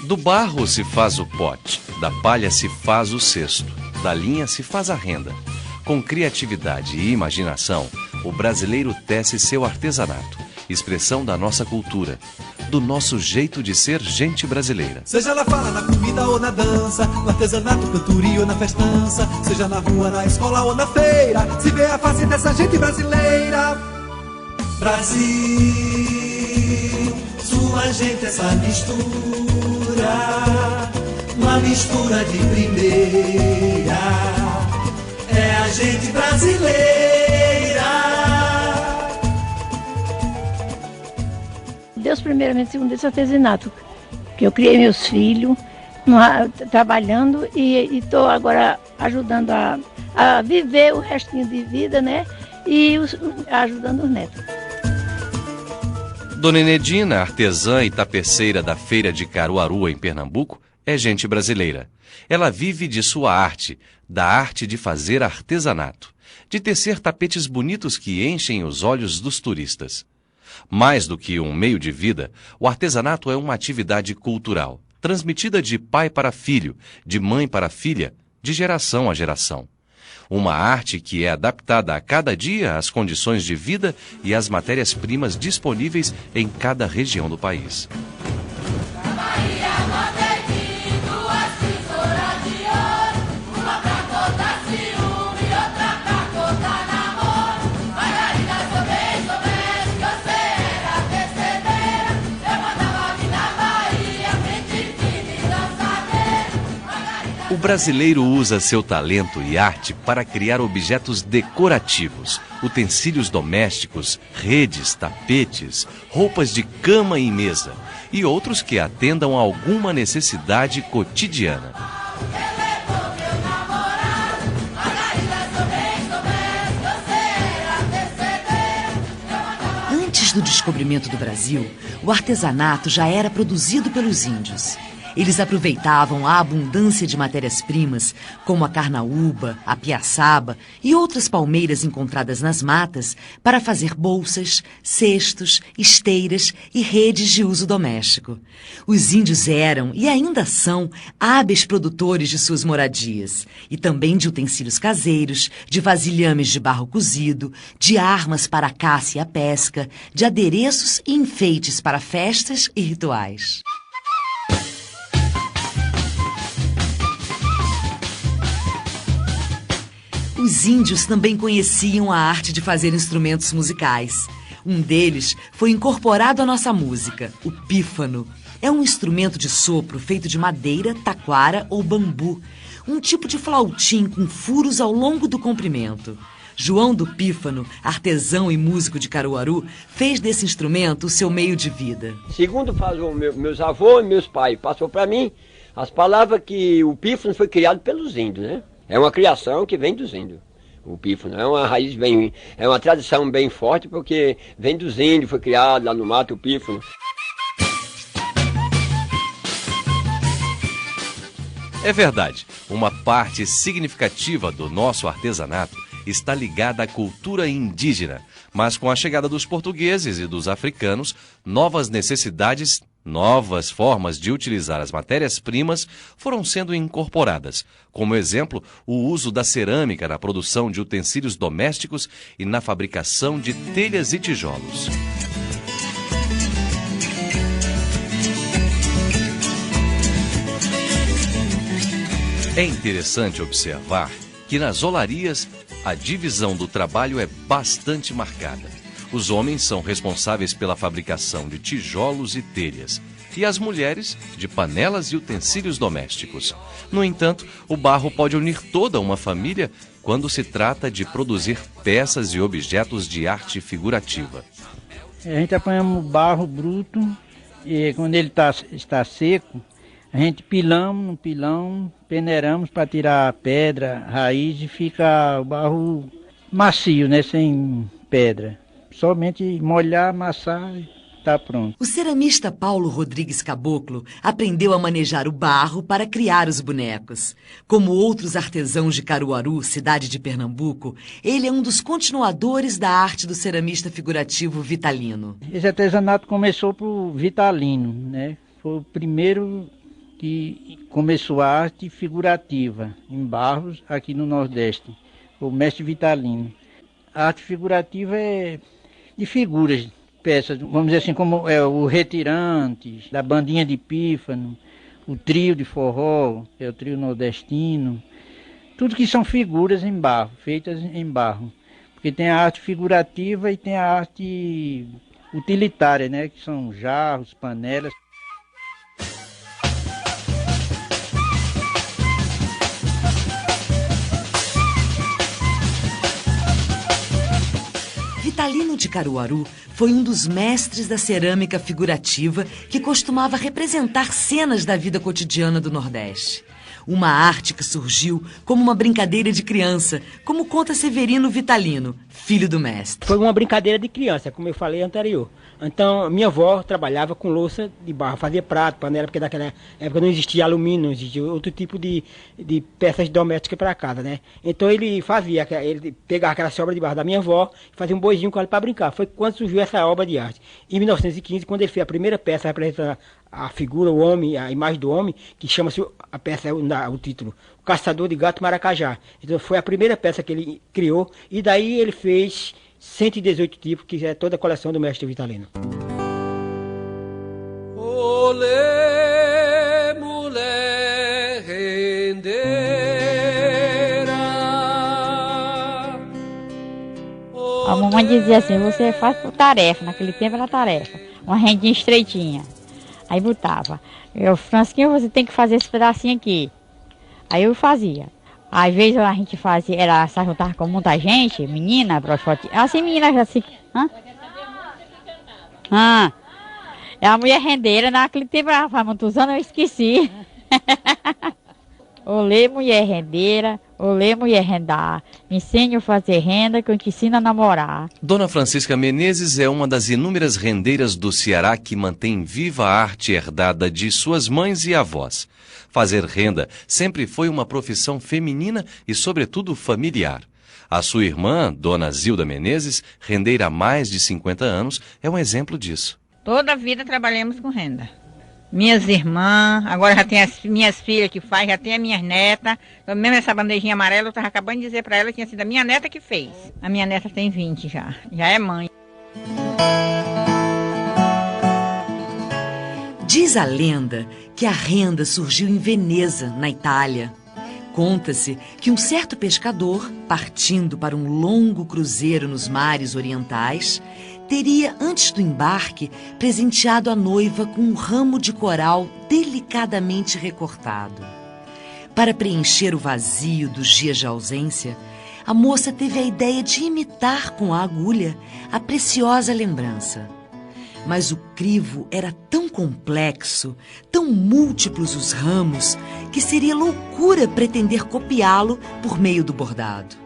Do barro se faz o pote, da palha se faz o cesto, da linha se faz a renda. Com criatividade e imaginação, o brasileiro tece seu artesanato, expressão da nossa cultura, do nosso jeito de ser gente brasileira. Seja ela fala na comida ou na dança, no artesanato, cantoria ou na festança, seja na rua, na escola ou na feira, se vê a face dessa gente brasileira. Brasil, sua gente, essa mistura, uma mistura de primeira, é a gente brasileira. Deus primeiramente, segundo esse artesanato, que eu criei meus filhos, trabalhando e estou agora ajudando a viver o restinho de vida, né? E ajudando os netos. Dona Enedina, artesã e tapeceira da feira de Caruaru, em Pernambuco, é gente brasileira. Ela vive de sua arte, da arte de fazer artesanato, de tecer tapetes bonitos que enchem os olhos dos turistas. Mais do que um meio de vida, o artesanato é uma atividade cultural, transmitida de pai para filho, de mãe para filha, de geração a geração. Uma arte que é adaptada a cada dia às condições de vida e às matérias-primas disponíveis em cada região do país. O brasileiro usa seu talento e arte para criar objetos decorativos, utensílios domésticos, redes, tapetes, roupas de cama e mesa e outros que atendam a alguma necessidade cotidiana. Antes do descobrimento do Brasil, o artesanato já era produzido pelos índios. Eles aproveitavam a abundância de matérias-primas, como a carnaúba, a piaçaba e outras palmeiras encontradas nas matas, para fazer bolsas, cestos, esteiras e redes de uso doméstico. Os índios eram, e ainda são, hábeis produtores de suas moradias, e também de utensílios caseiros, de vasilhames de barro cozido, de armas para a caça e a pesca, de adereços e enfeites para festas e rituais. Os índios também conheciam a arte de fazer instrumentos musicais. Um deles foi incorporado à nossa música, o pífano. É um instrumento de sopro feito de madeira, taquara ou bambu. Um tipo de flautim com furos ao longo do comprimento. João do Pífano, artesão e músico de Caruaru, fez desse instrumento o seu meio de vida. Segundo fazem meus avós e meus pais, passou para mim as palavras que o pífano foi criado pelos índios, né? É uma criação que vem dos índios. O pífano é uma raiz bem, é uma tradição bem forte porque vem dos índios, foi criado lá no mato o pífano. É verdade, uma parte significativa do nosso artesanato está ligada à cultura indígena, mas com a chegada dos portugueses e dos africanos, novas necessidades, novas formas de utilizar as matérias-primas foram sendo incorporadas, como exemplo, o uso da cerâmica na produção de utensílios domésticos e na fabricação de telhas e tijolos. É interessante observar que nas olarias a divisão do trabalho é bastante marcada. Os homens são responsáveis pela fabricação de tijolos e telhas, e as mulheres de panelas e utensílios domésticos. No entanto, o barro pode unir toda uma família quando se trata de produzir peças e objetos de arte figurativa. A gente apanhamos barro bruto e quando ele está seco, a gente pilamos no pilão, peneiramos para tirar a pedra, a raiz e fica o barro macio, né, sem pedra. Somente molhar, amassar e está pronto. O ceramista Paulo Rodrigues Caboclo aprendeu a manejar o barro para criar os bonecos. Como outros artesãos de Caruaru, cidade de Pernambuco, ele é um dos continuadores da arte do ceramista figurativo Vitalino. Esse artesanato começou por Vitalino, né? Foi o primeiro que começou a arte figurativa em Barros, aqui no Nordeste, o mestre Vitalino. A arte figurativa é de figuras, peças, vamos dizer assim, como é o Retirantes, da bandinha de pífano, o trio de forró, é o trio nordestino, tudo que são figuras em barro, feitas em barro. Porque tem a arte figurativa e tem a arte utilitária, né, que são jarros, panelas. Vitalino de Caruaru foi um dos mestres da cerâmica figurativa que costumava representar cenas da vida cotidiana do Nordeste. Uma arte que surgiu como uma brincadeira de criança, como conta Severino Vitalino, filho do mestre. Foi uma brincadeira de criança, como eu falei anterior. Então, minha avó trabalhava com louça de barro, fazia prato, panela, porque naquela época não existia alumínio, não existia outro tipo de peças domésticas para casa, né? Então ele pegava aquela sobra de barro da minha avó e fazia um boizinho com ela para brincar. Foi quando surgiu essa obra de arte. Em 1915, quando ele fez a primeira peça representando a figura, o homem, a imagem do homem, que chama-se a peça, o título, O Caçador de Gato Maracajá. Então foi a primeira peça que ele criou e daí ele fez 118 tipos, que é toda a coleção do mestre Vitalino. Olê, mulher rendeira. A mamãe dizia assim, você faz por tarefa, naquele tempo era tarefa, uma rendinha estreitinha. Aí botava, Fransquinho, você tem que fazer esse pedacinho aqui. Aí eu fazia. Às vezes a gente fazia, ela se juntava com muita gente, menina, brochote, assim, menina, assim, é a mulher rendeira, naquele tempo, faz muitos anos, eu esqueci. Olê, mulher rendeira, olê, mulher rendar, me ensine a fazer renda que eu te ensino a namorar. Dona Francisca Menezes é uma das inúmeras rendeiras do Ceará que mantém viva a arte herdada de suas mães e avós. Fazer renda sempre foi uma profissão feminina e, sobretudo, familiar. A sua irmã, Dona Zilda Menezes, rendeira há mais de 50 anos, é um exemplo disso. Toda a vida trabalhamos com renda. Minhas irmãs, agora já tem as minhas filhas que faz, já tem as minhas netas. Então, mesmo essa bandejinha amarela, eu estava acabando de dizer para ela que tinha sido a minha neta que fez. A minha neta tem 20 já é mãe. Diz a lenda que a renda surgiu em Veneza, na Itália. Conta-se que um certo pescador, partindo para um longo cruzeiro nos mares orientais, teria, antes do embarque, presenteado a noiva com um ramo de coral delicadamente recortado. Para preencher o vazio dos dias de ausência, a moça teve a ideia de imitar com a agulha a preciosa lembrança. Mas o crivo era tão complexo, tão múltiplos os ramos, que seria loucura pretender copiá-lo por meio do bordado.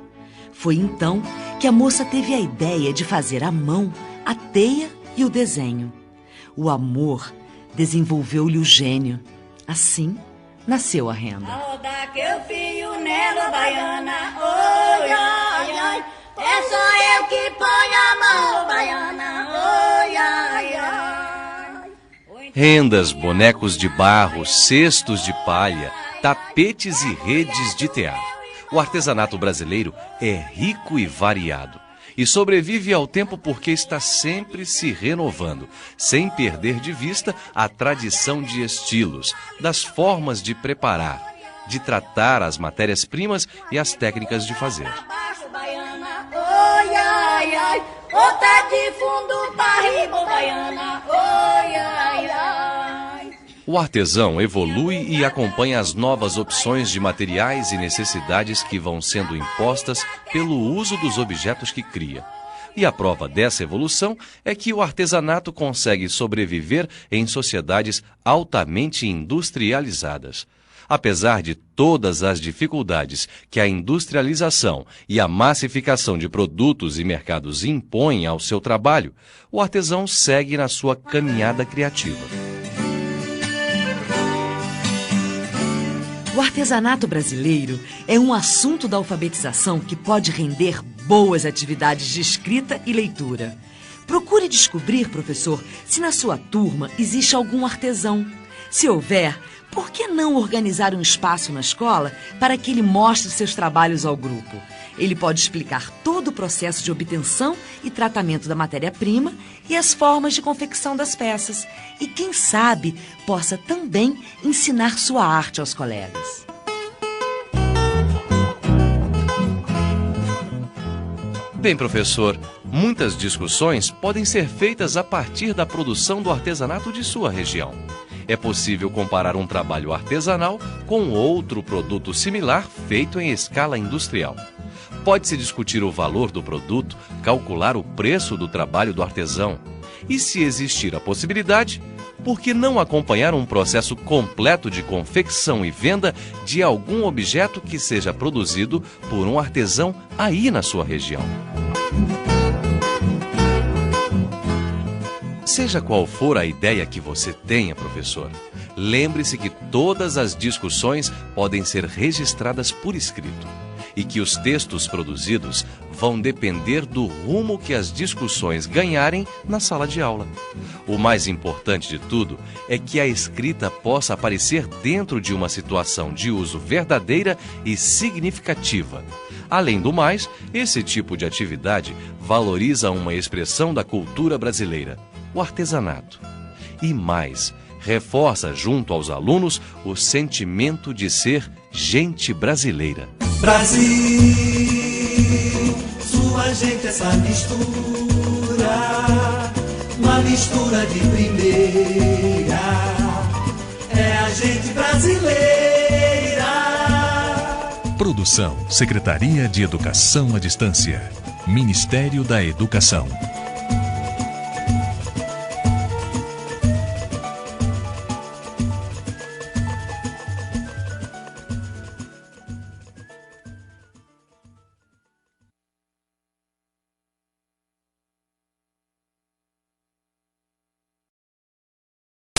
Foi então que a moça teve a ideia de fazer à mão a teia e o desenho. O amor desenvolveu-lhe o gênio. Assim nasceu a renda. É só eu que ponho a mão, baiana, oi, ai, ai. Rendas, bonecos de barro, cestos de palha, tapetes e redes de tear. O artesanato brasileiro é rico e variado. E sobrevive ao tempo porque está sempre se renovando, sem perder de vista a tradição de estilos, das formas de preparar, de tratar as matérias-primas e as técnicas de fazer. Oi, ai, ai, outra de fundo barrigo, baiana, oi, ai, ai. O artesão evolui e acompanha as novas opções de materiais e necessidades que vão sendo impostas pelo uso dos objetos que cria. E a prova dessa evolução é que o artesanato consegue sobreviver em sociedades altamente industrializadas. Apesar de todas as dificuldades que a industrialização e a massificação de produtos e mercados impõem ao seu trabalho, o artesão segue na sua caminhada criativa. O artesanato brasileiro é um assunto da alfabetização que pode render boas atividades de escrita e leitura. Procure descobrir, professor, se na sua turma existe algum artesão. Se houver, por que não organizar um espaço na escola para que ele mostre seus trabalhos ao grupo? Ele pode explicar todo o processo de obtenção e tratamento da matéria-prima e as formas de confecção das peças. E quem sabe possa também ensinar sua arte aos colegas. Bem, professor, muitas discussões podem ser feitas a partir da produção do artesanato de sua região. É possível comparar um trabalho artesanal com outro produto similar feito em escala industrial. Pode-se discutir o valor do produto, calcular o preço do trabalho do artesão. E se existir a possibilidade, por que não acompanhar um processo completo de confecção e venda de algum objeto que seja produzido por um artesão aí na sua região? Seja qual for a ideia que você tenha, professor, lembre-se que todas as discussões podem ser registradas por escrito e que os textos produzidos vão depender do rumo que as discussões ganharem na sala de aula. O mais importante de tudo é que a escrita possa aparecer dentro de uma situação de uso verdadeira e significativa. Além do mais, esse tipo de atividade valoriza uma expressão da cultura brasileira, o artesanato. E mais, reforça junto aos alunos o sentimento de ser gente brasileira. Brasil, sua gente, essa mistura, uma mistura de primeira, é a gente brasileira. Produção, Secretaria de Educação à Distância, Ministério da Educação.